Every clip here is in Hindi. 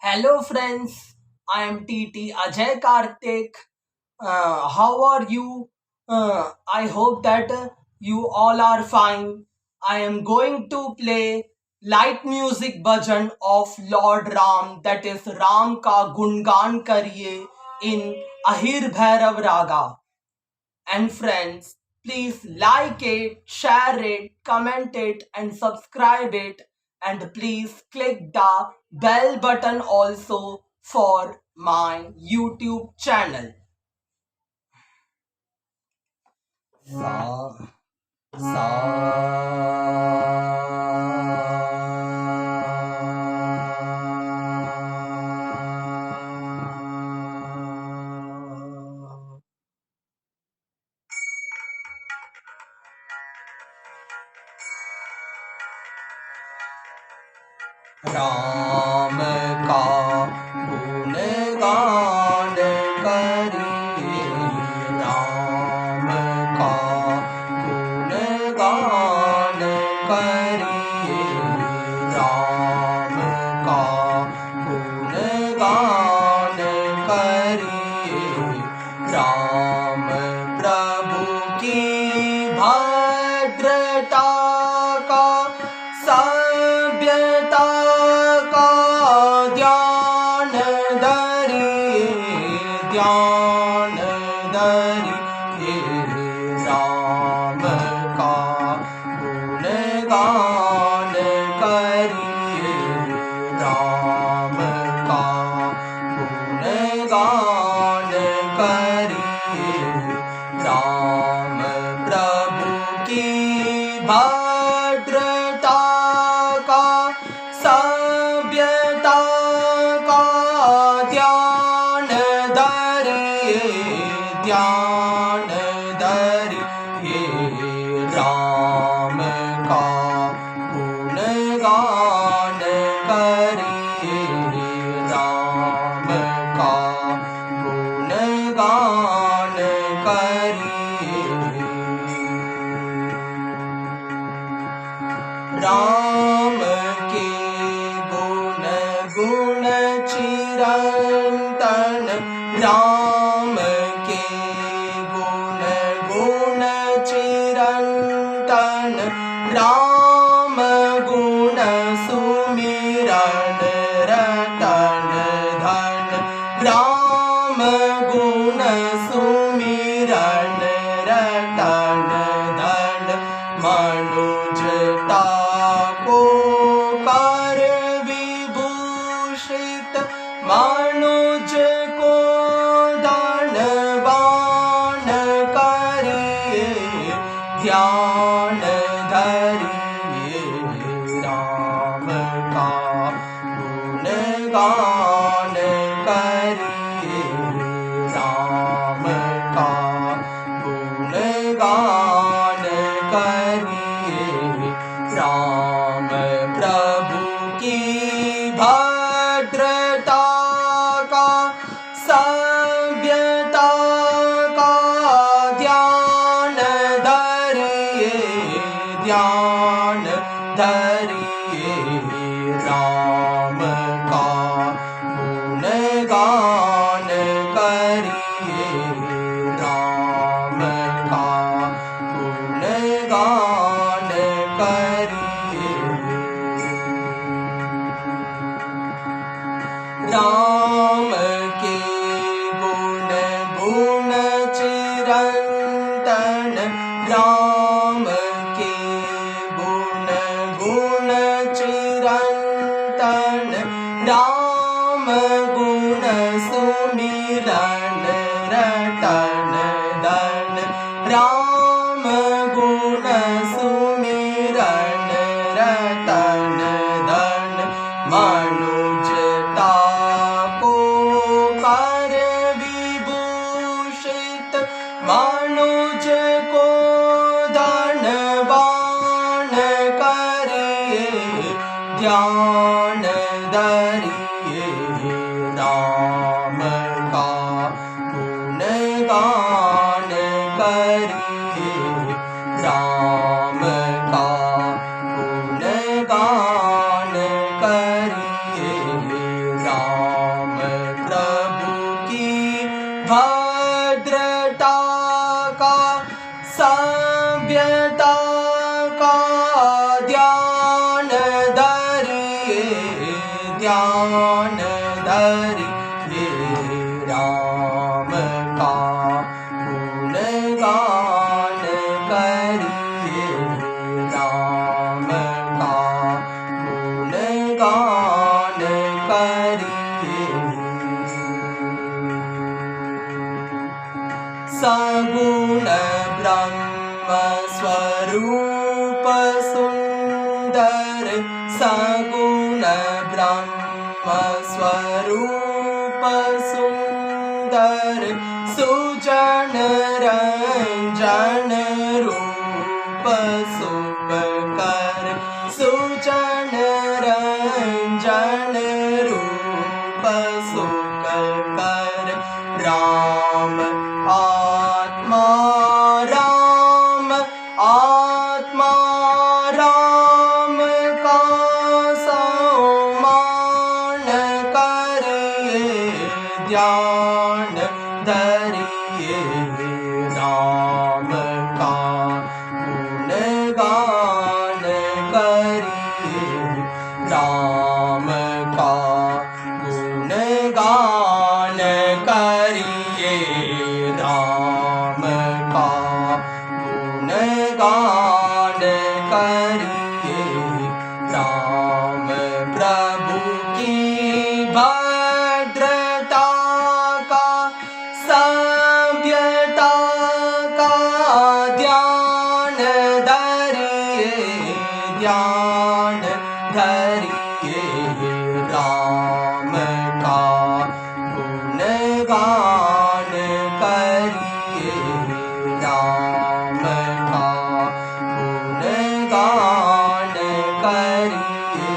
Hello friends, I am TT Ajay Karthik. How are you? I hope that you all are fine. I am going to play light music bhajan of Lord Ram, that is Ram ka Gungan Kariye in Ahir Bhairav Raga. And friends, please like it, share it, comment it, and subscribe it. And please click the bell button also for my YouTube channel. Sa, sa. Ram का गुणगान करिए, राम का गुणगान करिए, राम का गुणगान करिए। राम प्रभु की भद्रता का सभ्यता का ध्यान धरिए, राम का गुणगान करिए, राम का गुणगान करिए। राम प्रभु की भद्रता का सभ्यता का ध्यान धरिए, राम का गुणगान करिए, राम का गुणगान करिए। राम के गुण चिरंतन, राम के गुण चिरंतन, राम गुण सुमिरन रतन धन, राम गुण सुमिरन रतन धन। मनुजता को कर विभूषित, मनुज को धनवान करिए, ध्यान धरिए, राम का गुणगान करिए, राम का गुणगान करिए। राम प्रभु की भद्रता का सभ्यता का ध्यान धरिए, राम का गुणगान करिए, राम का गुणगान करिए। राम के गुण चिरंतन, राम के गुण चिरंतन, राम गुण सुमिरन रतन धन, राम गुण सुमिरन रतन धन। मनुजता को कर विभूषित, मनुज को धनवान करिए, ध्यान धरिए, राम का गुणगान करिए, राम का गुणगान करिए, राम ध्यान धरिए राम का गुणगान करिए राम का गुणगान करिए सगुण ब्रह्म स्वरूप सुंदर सगुण ब्रह्म स्वरूप सुंदर सुजन रंजन रूप सुखकर सुजन रंजन रूप सुखकर राम आत्मा राम आत्मा राम का सम्मान करिए ध्यान धरिए राम का गुणगान करिए राम का गुणगान करिए राम का गुणगान करिए राम प्रभु की भद्रता का सभ्यता का ध्यान धरिए ध्यान धरिए राम का गुणगान करिए राम का गुणगान करिए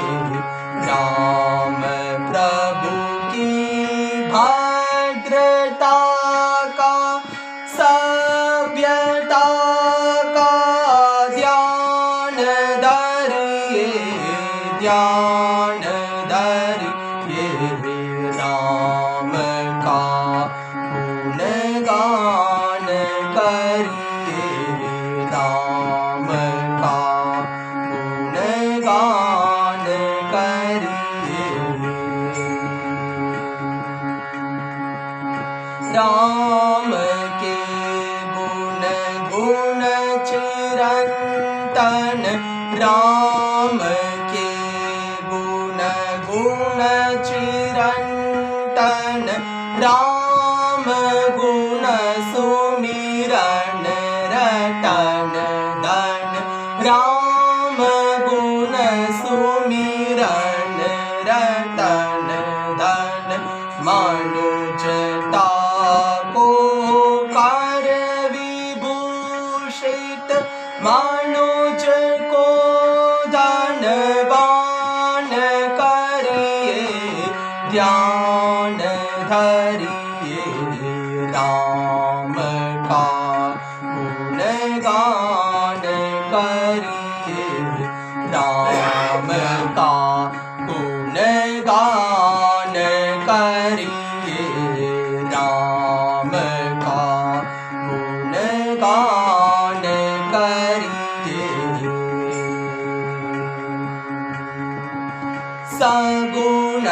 राम प्रभु की भद्रता का सभ्यता का ध्यान धरिए ध्यान धरिए राम का गुणगान करिए राम का गुणगान करिए राम के गुण गुण चिरंतन राम के गुण गुण चिरंतन राम गुण सुमिरन रटन धन राम गुण सुमिरन रटन धन मनुजता को कर विभूषित मनुज को धनवान करिए ध्यान धरिए राम का गुणगान करिए राम का गुणगान करिए राम का गुणगान करिए सगुण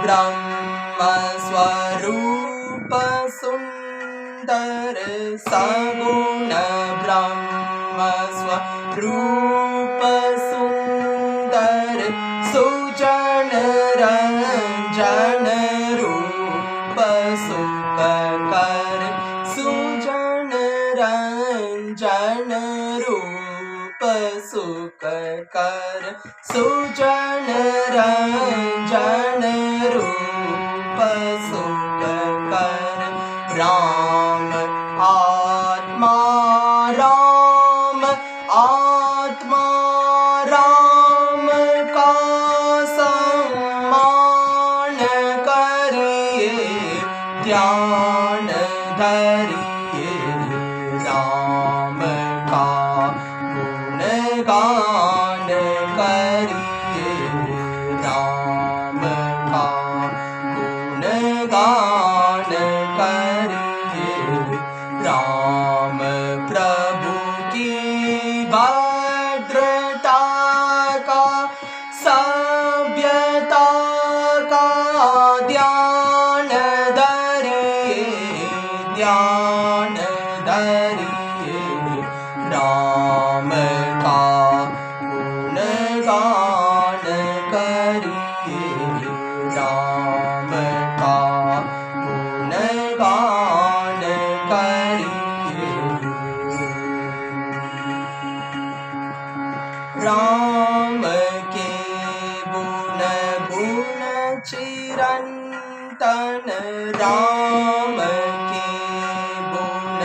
ब्रह्म स्वरूप सुंदर सगुण ब्रह्म स्वरूप सुंदर सुजन रंजन रूप सुखकर सुजन रंजन रूप सुखकर सुजन रंजन रूप सुखकर राम आत्मा राम आत्मा राम का सम्मान करिए ध्यान धरिए राम का गुणगान करिए राम का गुणगान करिए राम प्रभु की भद्रता का सभ्यता राम का गुणगान करिए। राम के गुण गुण चिरंतन, राम के गुण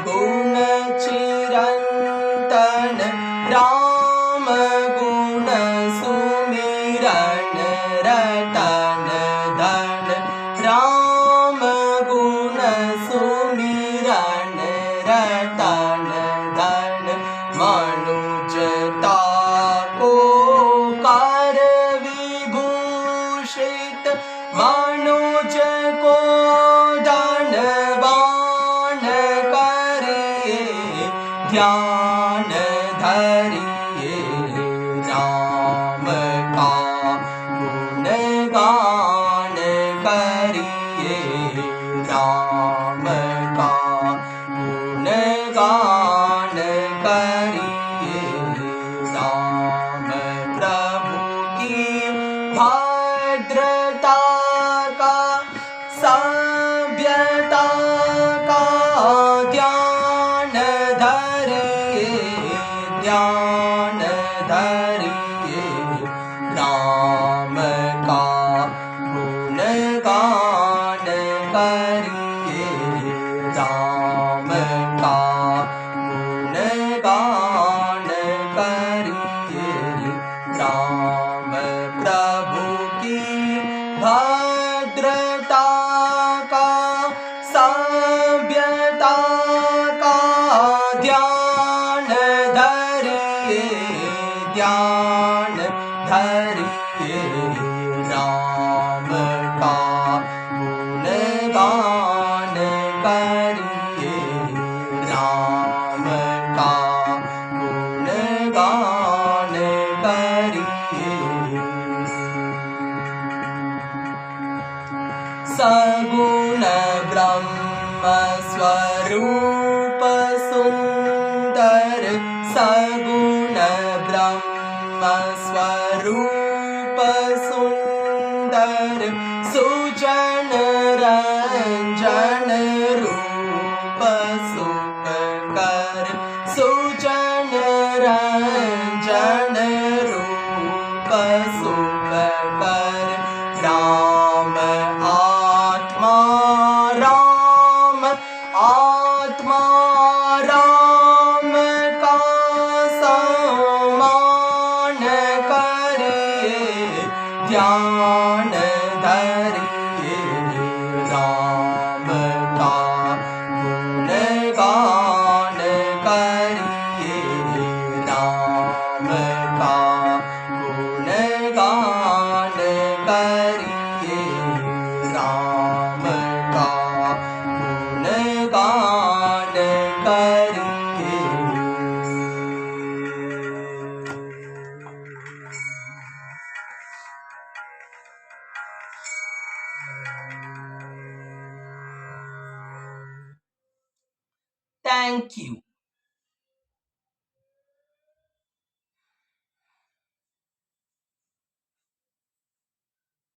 गुण चिरंतन, राम गुण सुमिरन रतन धन, राम गुण सुमिरन रतन धन, मनुजता को कर विभूषित, मनुज को धनवान करिए, ध्यान धरिए। राम का गुणगान करिए, राम का गुणगान करिए। राम प्रभु की भद्रता का, सभ्यता का ध्यान धरिए, ध्यान धरिए। राम का गुणगान करिए, राम का गुणगान करिए। राम प्रभु की भद्रता का, सभ्यता का ध्यान धरिए, ध्यान धरिए। राम का गुणगान करिए, राम का गुणगान करिए। सगुण ब्रह्म स्वरूप सुंदर, सगुण ब्रह्म स्वरूप सुंदर, सुजन रंजन रूप सुखकर, सुजन रंजन रूप सुखकर। राम आत्मा, राम आत्मा, राम का सम्मान करिए, ध्यान धरिए। राम का गुणगान करिए, राम का गुणगान करिए, राम का गुणगान करिए। Thank you.